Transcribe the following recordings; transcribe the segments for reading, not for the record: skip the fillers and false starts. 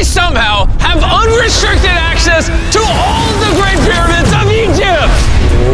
somehow have unrestricted access to all of the Great Pyramids of Egypt!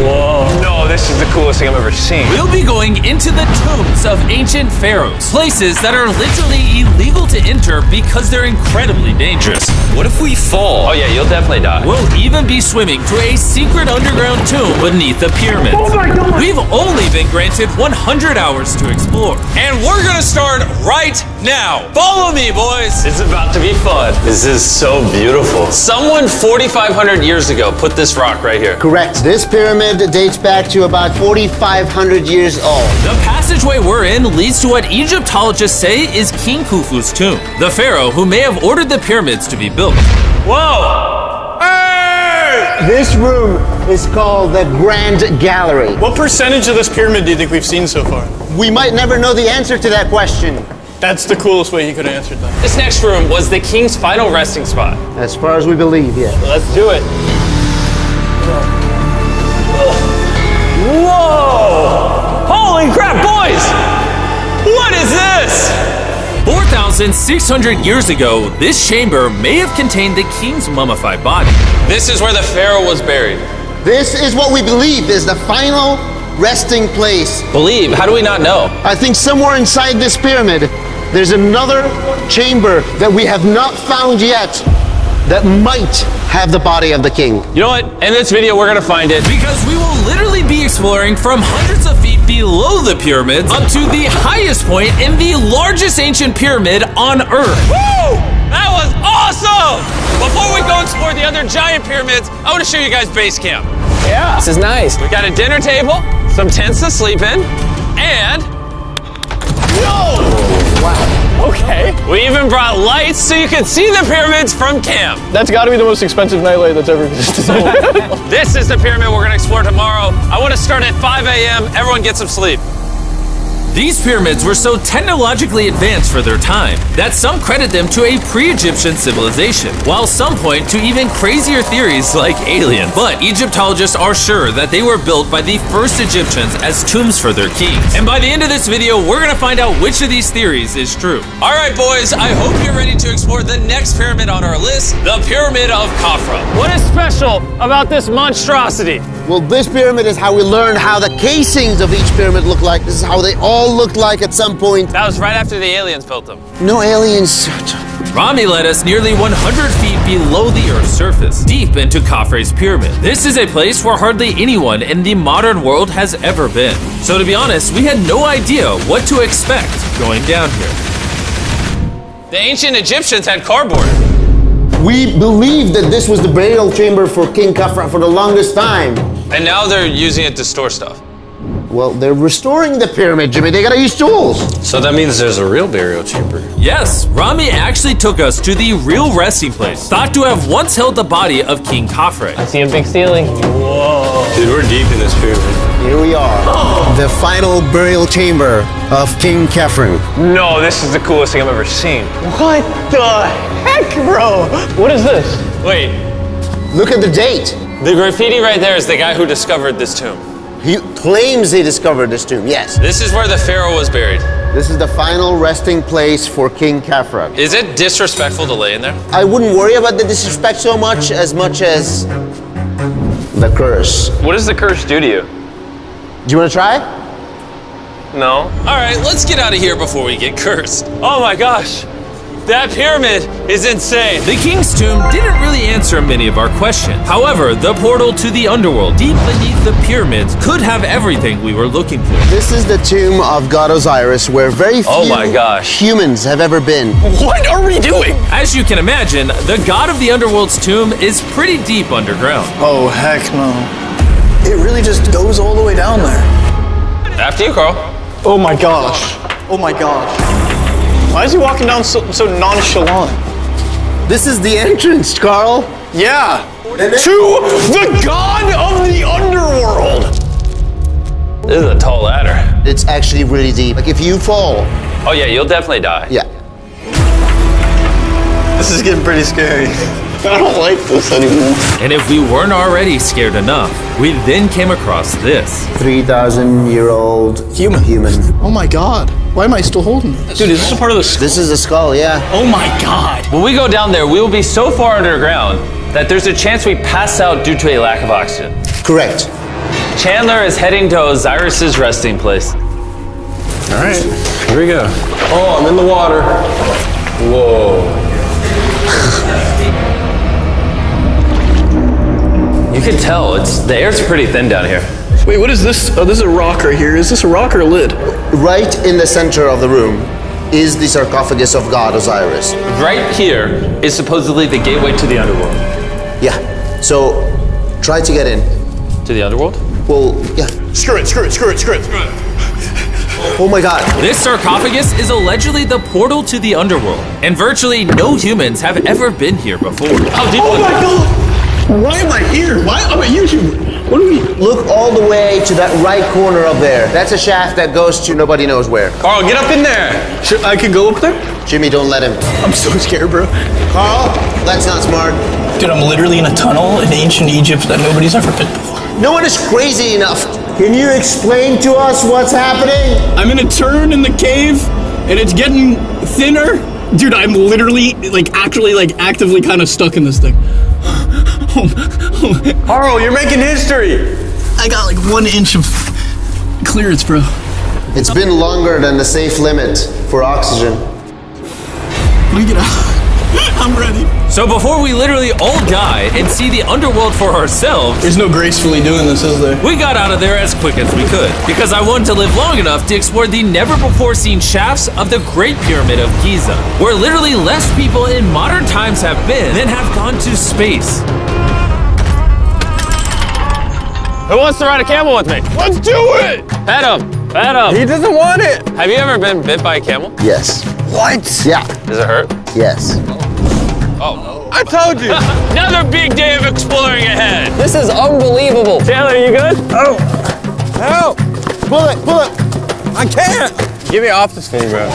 Whoa. No, this is the coolest thing I've ever seen. We'll be going into the tombs of ancient pharaohs, places that are literally illegal to enter because they're incredibly dangerous. What if we fall? Oh yeah, you'll definitely die. We'll even be swimming to a secret underground tomb beneath the pyramids. Oh my God. We've only been granted 100 hours to explore. And we're gonna start right now. Follow me, boys. It's about to be fun. This is so beautiful. Someone 4,500 years ago put this rock right here. Correct. This pyramid dates back to about 4,500 years old. The passageway we're in leads to what Egyptologists say is King Khufu's tomb, the pharaoh who may have ordered the pyramids to be built. Whoa! Hey! This room is called the Grand Gallery. What percentage of this pyramid do you think we've seen so far? We might never know the answer to that question. That's the coolest way you could have answered that. This next room was the king's final resting spot. As far as we believe, yeah. Let's do it. Whoa! Holy crap, boys! What is this? 4,600 years ago, this chamber may have contained the king's mummified body. This is where the pharaoh was buried. This is what we believe is the final resting place. Believe? How do we not know? I think somewhere inside this pyramid, there's another chamber that we have not found yet that might have the body of the king. You know what? In this video, we're gonna find it. Because we will literally be exploring from hundreds of feet below the pyramids up to the highest point in the largest ancient pyramid on Earth. Woo! That was awesome! Before we go explore the other giant pyramids, I want to show you guys base camp. Yeah. This is nice. We got a dinner table, some tents to sleep in, and Okay. we even brought lights so you can see the pyramids from camp. That's got to be the most expensive nightlight that's ever existed. This is the pyramid we're gonna explore tomorrow. I want to start at 5 a.m. Everyone get some sleep. These pyramids were so technologically advanced for their time that some credit them to a pre-Egyptian civilization, while some point to even crazier theories like aliens. But Egyptologists are sure that they were built by the first Egyptians as tombs for their kings. And by the end of this video, we're gonna find out which of these theories is true. All right, boys, I hope you're ready to explore the next pyramid on our list, the Pyramid of Khafra. What is special about this monstrosity? Well, this pyramid is how we learned how the casings of each pyramid look like. This is how they all looked like at some point. That was right after the aliens built them. No aliens. Rami led us nearly 100 feet below the Earth's surface, deep into Khafre's pyramid. This is a place where hardly anyone in the modern world has ever been. So to be honest, we had no idea what to expect going down here. The ancient Egyptians had cardboard. We believe that this was the burial chamber for King Khafra for the longest time. And now they're using it to store stuff. Well, they're restoring the pyramid, Jimmy. They gotta use tools. So that means there's a real burial chamber. Yes, Rami actually took us to the real resting place, thought to have once held the body of King Khafre. I see a big ceiling. Whoa. Dude, we're deep in this pyramid. Here we are. The final burial chamber of King Khafre. No, this is the coolest thing I've ever seen. What the heck, bro? What is this? Wait, Look at the date. the graffiti right there is the guy who discovered this tomb. He claims he discovered this tomb, yes. This is where the pharaoh was buried. This is the final resting place for King Khafre. Is it disrespectful to lay in there? I wouldn't worry about the disrespect so much as the curse. What does the curse do to you? Do you want to try? No. All right, let's get out of here before we get cursed. Oh my gosh, that pyramid is insane. The king's tomb didn't really answer many of our questions. However, the portal to the underworld, deep beneath the pyramids, could have everything we were looking for. This is the tomb of God Osiris, where very few Oh my gosh. humans have ever been. What are we doing? As you can imagine, the god of the underworld's tomb is pretty deep underground. Oh, heck no. It really just goes all the way down there. After you, Carl. Oh my gosh. Oh my gosh. Why is he walking down so nonchalant? This is the entrance, Carl. Yeah. To the god of the underworld. This is a tall ladder. It's actually really deep. Like if you fall, Oh yeah, you'll definitely die. yeah. This is getting pretty scary. I don't like this anymore. And if we weren't already scared enough, we then came across this. 3,000-year-old human. Oh my god. Why am I still holding this? Dude, is this a part of the skull? This is the skull, yeah. Oh my god. When we go down there, we will be so far underground that there's a chance we pass out due to a lack of oxygen. Correct. Chandler is heading to Osiris's resting place. All right, here we go. Oh, I'm in the water. Whoa. You can tell the air's pretty thin down here. Wait, what is this? Oh, this is a rock right here. Is this a rock or a lid? Right in the center of the room is the sarcophagus of God Osiris. Right here is supposedly the gateway to the underworld. Yeah. So try to get in. To the underworld? Well, yeah. Screw it. Oh my god. This sarcophagus is allegedly the portal to the underworld, and virtually no humans have ever been here before. How deep Oh my god. Why am I here? Why? I'm a YouTuber. What do we? Look all the way to that right corner up there. That's a shaft that goes to nobody knows where. Carl, get up in there. I could go up there? Jimmy, don't let him. I'm so scared, bro. Carl, that's not smart. Dude, I'm literally in a tunnel in ancient Egypt that nobody's ever been before. No one is crazy enough. Can you explain to us what's happening? I'm in a turn in the cave, and it's getting thinner. Dude, I'm literally, actively kind of stuck in this thing. Carl, you're making history. I got 1 inch of clearance, bro. It's been longer than the safe limit for oxygen. Let me get out. I'm ready. So before we literally all die and see the underworld for ourselves, There's no gracefully doing this, is there? we got out of there as quick as we could, because I wanted to live long enough to explore the never-before-seen shafts of the Great Pyramid of Giza, where literally less people in modern times have been than have gone to space. Who wants to ride a camel with me? Let's do it! Pet him! Pet him! He doesn't want it. Have you ever been bit by a camel? Yes. What? Yeah. Does it hurt? Yes. I told you. Another big day of exploring ahead! This is unbelievable. Taylor, you good? Help. Pull it. I can't. Get me off this thing, bro.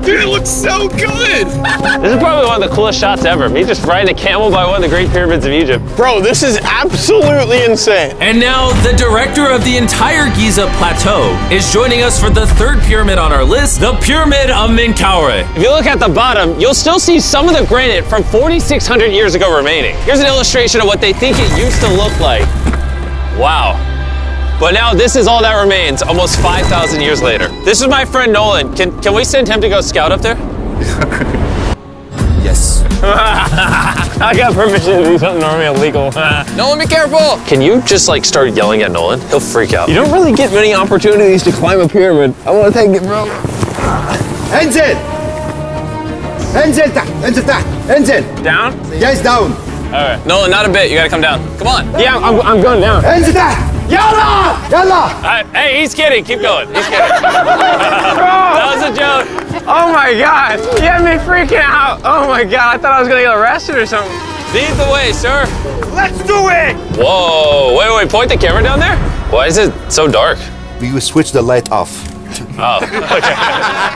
Dude, it looks so good! This is probably one of the coolest shots ever. Me just riding a camel by one of the Great Pyramids of Egypt. Bro, this is absolutely insane. And now, the director of the entire Giza Plateau is joining us for the third pyramid on our list, the Pyramid of Menkaure. If you look at the bottom, you'll still see some of the granite from 4,600 years ago remaining. Here's an illustration of what they think it used to look like. Wow. But now this is all that remains, almost 5,000 years later. This is my friend Nolan. Can we send him to go scout up there? Yes. I got permission to do something normally illegal. Nolan, be careful. Can you just start yelling at Nolan? He'll freak out. You don't really get many opportunities to climb a pyramid. I want to take it, bro. انزل. انزل تحت. انزل تحت. انزل. Down? Yes, down. All right. Nolan, not a bit. You gotta come down. Come on. Yeah, I'm going down. انزل تحت. يلا. يلا. Hey, he's kidding. Keep going. He's kidding. That was a joke. Oh my God. You had me freaking out. Oh my God. I thought I was going to get arrested or something. Lead the way, sir. Let's do it. Whoa. Wait. Point the camera down there. Why is it so dark? We will switch the light off. Oh, okay.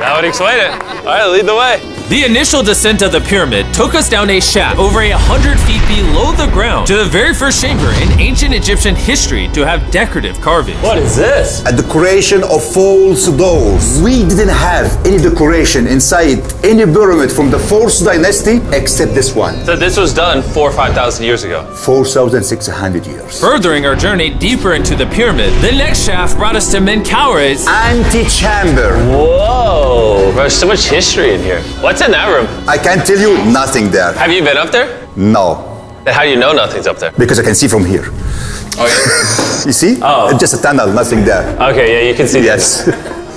That would explain it. All right, lead the way. The initial descent of the pyramid took us down a shaft over 100 feet below the ground to the very first chamber in ancient Egyptian history to have decorative carving. What is this? A decoration of false dolls. We didn't have any decoration inside any pyramid from the 4th dynasty except this one. So this was done 4,000 or 5,000 years ago. 4,600 years. Furthering our journey deeper into the pyramid, the next shaft brought us to Menkaure's Antechamber. Whoa, there's so much history in here. What's in that room? I can tell you nothing there. Have you been up there? No, Then how do you know nothing's up there? because I can see from here. Oh, yeah. You see? Oh. It's just a tunnel, nothing there. Okay, yeah, you can see Yes.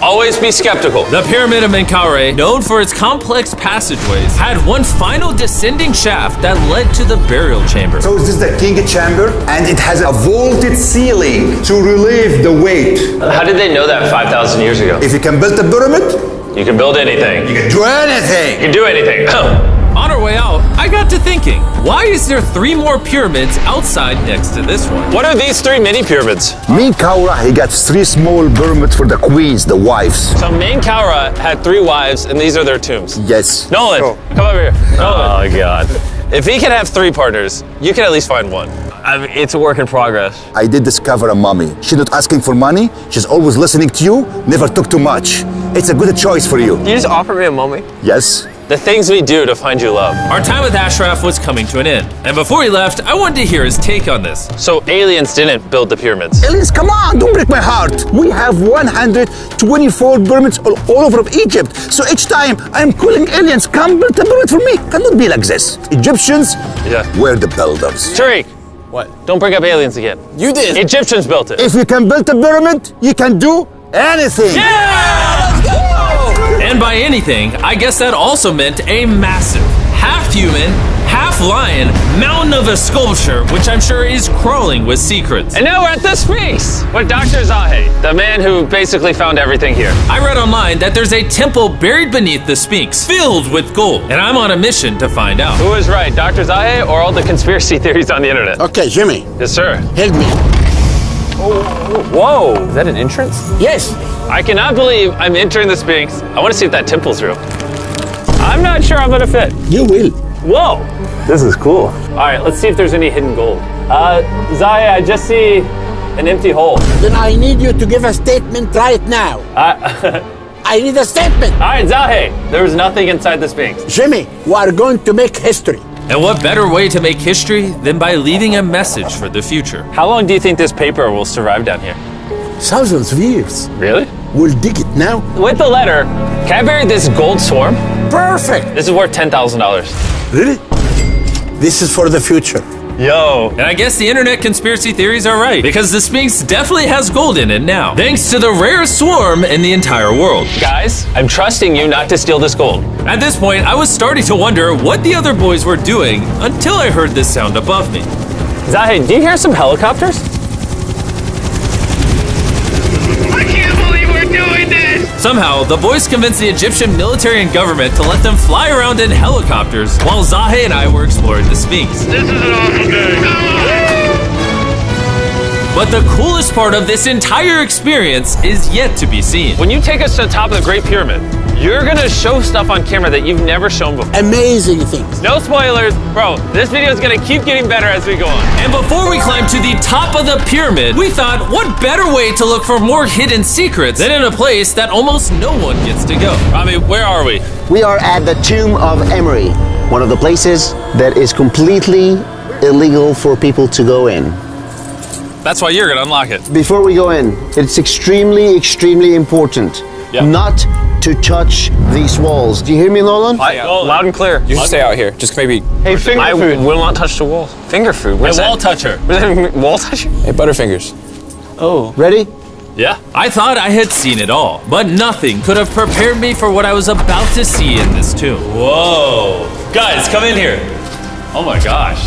Always be skeptical. The Pyramid of Menkaure, known for its complex passageways, had one final descending shaft that led to the burial chamber. So this is the king chamber, and it has a vaulted ceiling to relieve the weight. How did they know that 5,000 years ago? If you can build a pyramid, You can build anything. you can do anything. You can do anything. On our way out, I got to thinking, why is there 3 more pyramids outside next to this one? What are these 3 mini pyramids? Menkaure, he got 3 small pyramids for the queens, the wives. So Menkaure had 3 wives, and these are their tombs. Yes. Nolan, come over here. Nolan. Oh, God. If he can have 3 partners, you can at least find one. I mean, it's a work in progress. I did discover a mummy. She's not asking for money. She's always listening to you. Never took too much. It's a good choice for you. You just offer me a mummy? Yes. The things we do to find you love. Our time with Ashraf was coming to an end, and before he left, I wanted to hear his take on this. So aliens didn't build the pyramids. Aliens, come on, don't break my heart. We have 124 pyramids all over of Egypt. So each time I'm calling aliens, come build a pyramid for me. Cannot be like this. Egyptians were the builders. Tariq, What? don't bring up aliens again. You did. Egyptians built it. If you can build a pyramid, you can do anything. And by anything, I guess that also meant a massive, half-human, half-lion mountain of a sculpture, which I'm sure is crawling with secrets. And now we're at the Sphinx with Dr. Zahe, the man who basically found everything here. I read online that there's a temple buried beneath the Sphinx, filled with gold, and I'm on a mission to find out. Who is right, Dr. Zahe or all the conspiracy theories on the internet? Okay, Jimmy, Yes, sir. help me. Whoa, is that an entrance? Yes. I cannot believe I'm entering the Sphinx. I want to see if that temple's real. I'm not sure I'm gonna fit. You will. Whoa, this is cool. All right, let's see if there's any hidden gold. Zahe, I just see an empty hole. Then I need you to give a statement right now. I need a statement. All right, Zahe, there was nothing inside the Sphinx. Jimmy, we are going to make history. And what better way to make history than by leaving a message for the future? How long do you think this paper will survive down here? Thousands of years. Really? We'll dig it now. With the letter, can I bury this gold swarm? Perfect. This is worth $10,000. Really? This is for the future. Yo. And I guess the internet conspiracy theories are right, because the Sphinx definitely has gold in it now, thanks to the rarest swarm in the entire world. Guys, I'm trusting you not to steal this gold. At this point, I was starting to wonder what the other boys were doing until I heard this sound above me. Zahe, do you hear some helicopters? I can't believe we're doing this! Somehow, the boys convinced the Egyptian military and government to let them fly around in helicopters while Zahe and I were exploring the Sphinx. This is an awful day. But the coolest part of this entire experience is yet to be seen. When you take us to the top of the Great Pyramid, you're gonna show stuff on camera that you've never shown before. Amazing things. No spoilers, bro. This video is gonna keep getting better as we go on. And before we climb to the top of the pyramid, we thought, what better way to look for more hidden secrets than in a place that almost no one gets to go? Rami, where are we? We are at the tomb of Emery, one of the places that is completely illegal for people to go in. That's why you're gonna unlock it. Before we go in, it's extremely important not to touch these walls. Do you hear me, Nolan? Loud and clear. You should stay out here. Just maybe. Hey, finger food. Will not touch the walls. Finger food. What's Wall that? toucher. What does that mean? Wall toucher? Hey, Butterfingers. Ready? Yeah. I thought I had seen it all, but nothing could have prepared me for what I was about to see in this tomb. Whoa. Guys, come in here. Oh my gosh.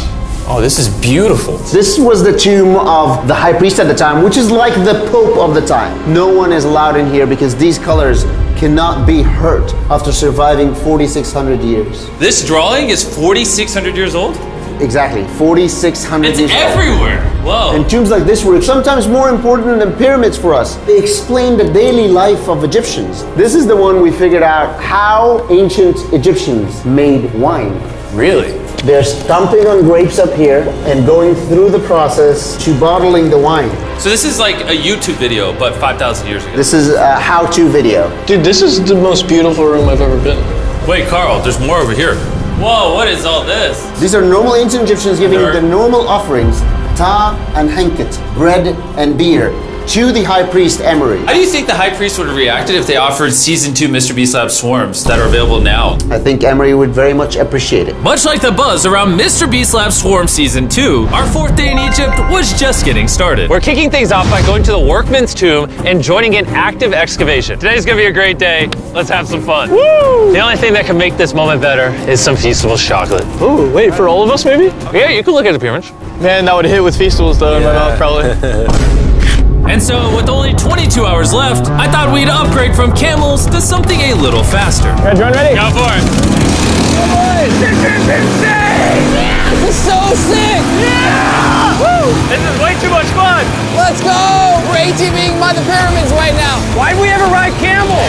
Oh, this is beautiful. This was the tomb of the high priest at the time, which is like the pope of the time. No one is allowed in here because these colors cannot be hurt after surviving 4,600 years. This drawing is 4,600 years old? Exactly, 4,600 It's years old. everywhere. Whoa. And tombs like this were sometimes more important than pyramids for us. They explain the daily life of Egyptians. This is the one we figured out how ancient Egyptians made wine. Really? They're stomping on grapes up here and going through the process to bottling the wine. So this is like a YouTube video, but 5,000 years ago. This is a how-to video. Dude, this is the most beautiful room I've ever been. Wait, Carl, there's more over here. Whoa, what is all this? These are normal ancient Egyptians giving the normal offerings, ta and henket, bread and beer, to the high priest Emery. How do you think the high priest would have reacted if they offered Season 2 Mr. Beast Lab swarms that are available now? I think Emery would very much appreciate it. Much like the buzz around Mr. Beast Lab Swarm Season 2, our 4th day in Egypt was just getting started. We're kicking things off by going to the workman's tomb and joining an active excavation. Today's gonna be a great day. Let's have some fun. Woo! The only thing that can make this moment better is some Feastables chocolate. Ooh, wait, for all of us maybe? Yeah, you can look at the pyramids. Man, that would hit with Feastables though in my mouth probably. And so, with only 22 hours left, I thought we'd upgrade from camels to something a little faster. Everyone ready? Go for it. This is insane! This is so sick! Yeah! Woo! This is way too much fun. Let's go! We're ATVing by the pyramids right now. Why'd we ever ride camel?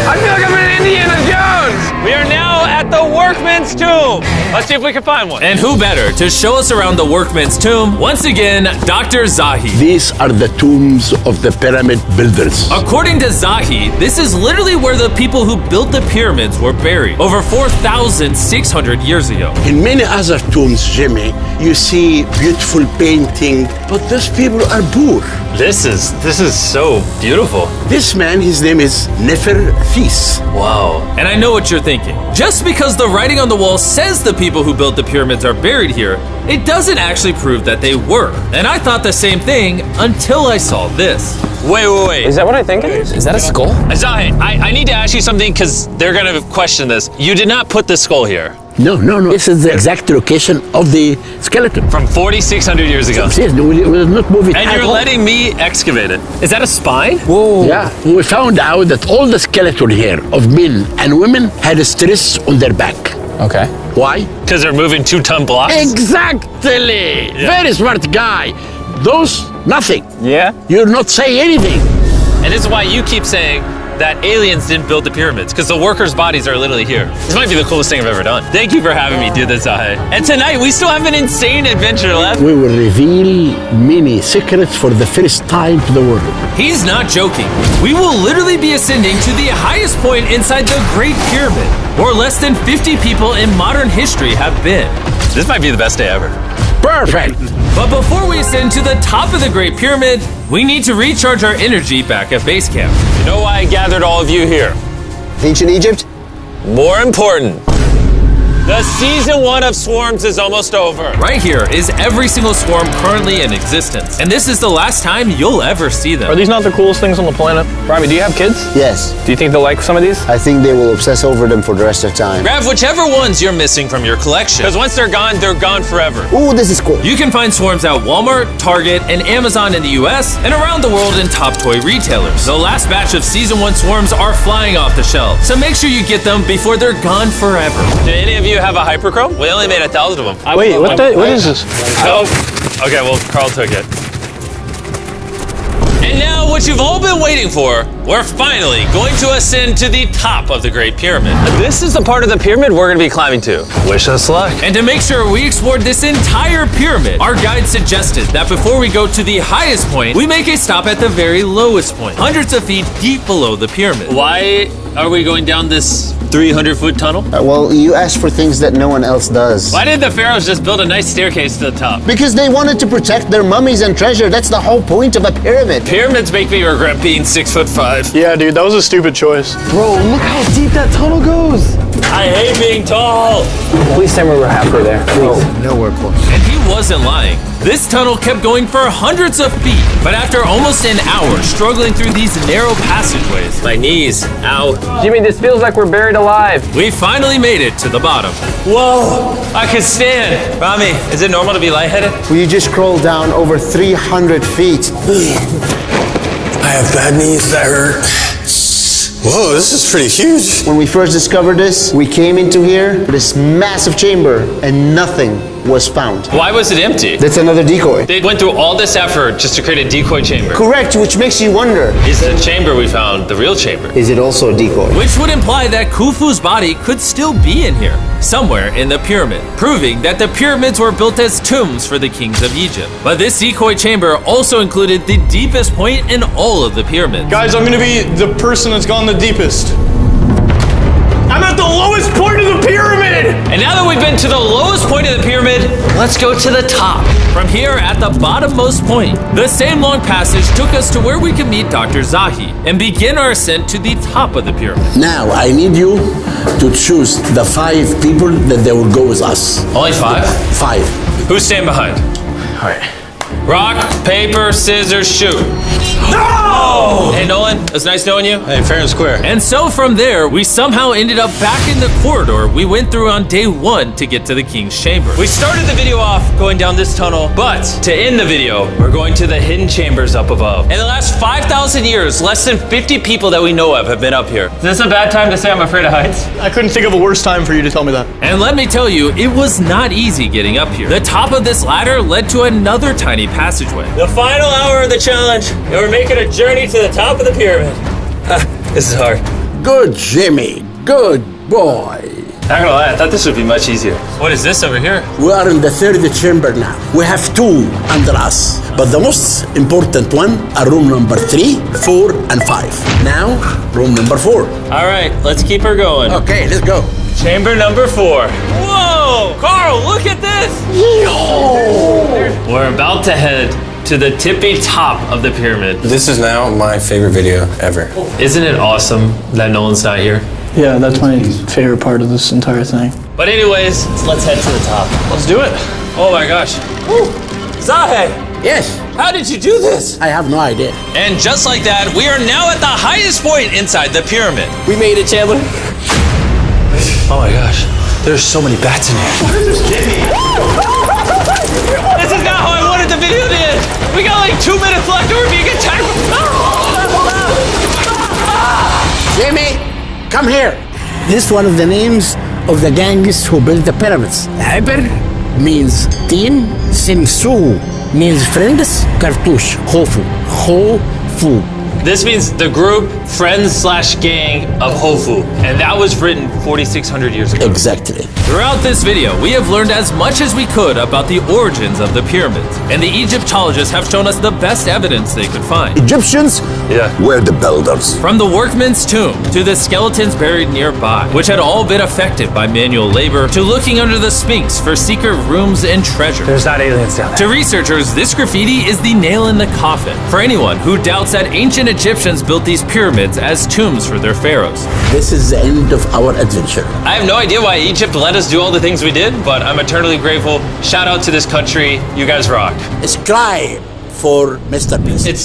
I feel like I'm in Indiana Jones. We are now at the work workman's tomb. Let's see if we can find one. And who better to show us around the workman's tomb? Once again, Dr. Zahi. These are the tombs of the pyramid builders. According to Zahi, this is literally where the people who built the pyramids were buried over 4,600 years ago. In many other tombs, Jimmy, you see beautiful painting, but those people are poor. This is so beautiful. This man, his name is Neferthis. Wow. And I know what you're thinking. Just because the writing on the wall says the people who built the pyramids are buried here, it doesn't actually prove that they were. And I thought the same thing until I saw this. Wait. Is that what I think it is? Is that a skull? Zahi, I need to ask you something because they're going to question this. You did not put the skull here. No. This is the exact location of the skeleton. From 4,600 years ago. Yes, we will not move it And at you're all. letting me excavate it. Is that a spine? Whoa. Yeah, we found out that all the skeleton here of men and women had a stress on their back. Okay. Why? Because they're moving 2-ton blocks? Exactly! Very smart guy. Those, nothing. Yeah? You're not saying anything. And this is why you keep saying that aliens didn't build the pyramids, because the workers' bodies are literally here. This might be the coolest thing I've ever done. Thank you for having me do this, Zahi. And tonight, we still have an insane adventure left. We will reveal many secrets for the first time to the world. He's not joking. We will literally be ascending to the highest point inside the Great Pyramid, where less than 50 people in modern history have been. This might be the best day ever. Perfect! But before we ascend to the top of the Great Pyramid, we need to recharge our energy back at base camp. You know why I gathered all of you here? Ancient Egypt? More important, the season 1 of Swarms is almost over. Right here is every single swarm currently in existence, and this is the last time you'll ever see them. Are these not the coolest things on the planet? Robbie, do you have kids? Yes. Do you think they'll like some of these? I think they will obsess over them for the rest of time. Grab whichever ones you're missing from your collection, because once they're gone forever. Ooh, this is cool. You can find swarms at Walmart, Target, and Amazon in the US, and around the world in top toy retailers. The last batch of Season 1 swarms are flying off the shelves, so make sure you get them before they're gone forever. Do any of you have a hyperchrome? We only made 1,000 of them. Wait, what is this? Oh, okay, well, Carl took it. And now, what you've all been waiting for, we're finally going to ascend to the top of the Great Pyramid. This is the part of the pyramid we're going to be climbing to. Wish us luck. And to make sure we explored this entire pyramid, our guide suggested that before we go to the highest point, we make a stop at the very lowest point, hundreds of feet deep below the pyramid. Why are we going down this 300-foot tunnel? Well, you asked for things that no one else does. Why did the pharaohs just build a nice staircase to the top? Because they wanted to protect their mummies and treasure. That's the whole point of a pyramid. Pyramids make me regret being 6'5". Yeah, dude, that was a stupid choice. Bro, look how deep that tunnel goes. I hate being tall. Please tell me we're halfway there. Please. Nowhere close. And he wasn't lying. This tunnel kept going for hundreds of feet, but after almost an hour struggling through these narrow passageways, My knees, ow. Jimmy, this feels like we're buried alive. we finally made it to the bottom. Whoa, I can stand. Rami, is it normal to be lightheaded? We just crawled down over 300 feet. I have bad knees that hurt. Whoa, this is pretty huge. When we first discovered this, we came into here, this massive chamber, and nothing was found. Why was it empty? That's another decoy. They went through all this effort just to create a decoy chamber. Correct, which makes you wonder, Is the chamber we found the real chamber? is it also a decoy? Which would imply that Khufu's body could still be in here, somewhere in the pyramid, proving that the pyramids were built as tombs for the kings of Egypt. But this decoy chamber also included the deepest point in all of the pyramids. Guys, I'm gonna be the person that's gone the deepest. I'm at the lowest point of the pyramid! And now that we've been to the lowest point of the pyramid, let's go to the top. From here at the bottommost point, the same long passage took us to where we could meet Dr. Zahi and begin our ascent to the top of the pyramid. Now, I need you to choose the 5 people that they will go with us. Only 5? 5. Who's staying behind? All right. Rock, paper, scissors, shoot. No! Hey, Nolan, it was nice knowing you. Hey, fair and square. And so from there, we somehow ended up back in the corridor we went through on day 1 to get to the king's chamber. We started the video off going down this tunnel, but to end the video, we're going to the hidden chambers up above. In the last 5,000 years, less than 50 people that we know of have been up here. Is this a bad time to say I'm afraid of heights? I couldn't think of a worse time for you to tell me that. And let me tell you, it was not easy getting up here. The top of this ladder led to another tiny passageway. The final hour of the challenge, and we're making a journey to the top of the pyramid. This is hard. Good, Jimmy. Good boy. Not gonna lie, I thought this would be much easier. What is this over here? We are in the third chamber now. We have two under us, but the most important one are room number 3, 4, and 5. Now, room number 4. All right, let's keep her going. Okay, let's go. Chamber number 4. Whoa! Carl, look at this! We're about to head to the tippy top of the pyramid. This is now my favorite video ever. Isn't it awesome that Nolan's not here? Yeah, that's my favorite part of this entire thing. But anyways, let's head to the top. Let's do it. Oh my gosh. Woo. Zahe, Yes, how did you do this? I have no idea. And just like that, we are now at the highest point inside the pyramid. We made it, Chandler. Oh my gosh. There's so many bats in here. This is not how I wanted the video to end. We got like 2 minutes left or we're being attacked. Jimmy, come here. This is one of the names of the gangs who built the pyramids. Hyper means team, Simsu means friends, Cartouche, Hofu. Hofu. This means the group, friends/gang of Hofu. And that was written 4,600 years ago. Exactly. Throughout this video, we have learned as much as we could about the origins of the pyramids, and the Egyptologists have shown us the best evidence they could find. Egyptians were the builders. From the workman's tomb to the skeletons buried nearby, which had all been affected by manual labor, to looking under the Sphinx for secret rooms and treasure. There's not aliens down there. To researchers, this graffiti is the nail in the coffin for anyone who doubts that ancient Egyptians built these pyramids as tombs for their pharaohs. This is the end of our adventure. I have no idea why Egypt let us do all the things we did, but I'm eternally grateful. Shout out to this country. You guys rock. Subscribe for Mr. Beast. It's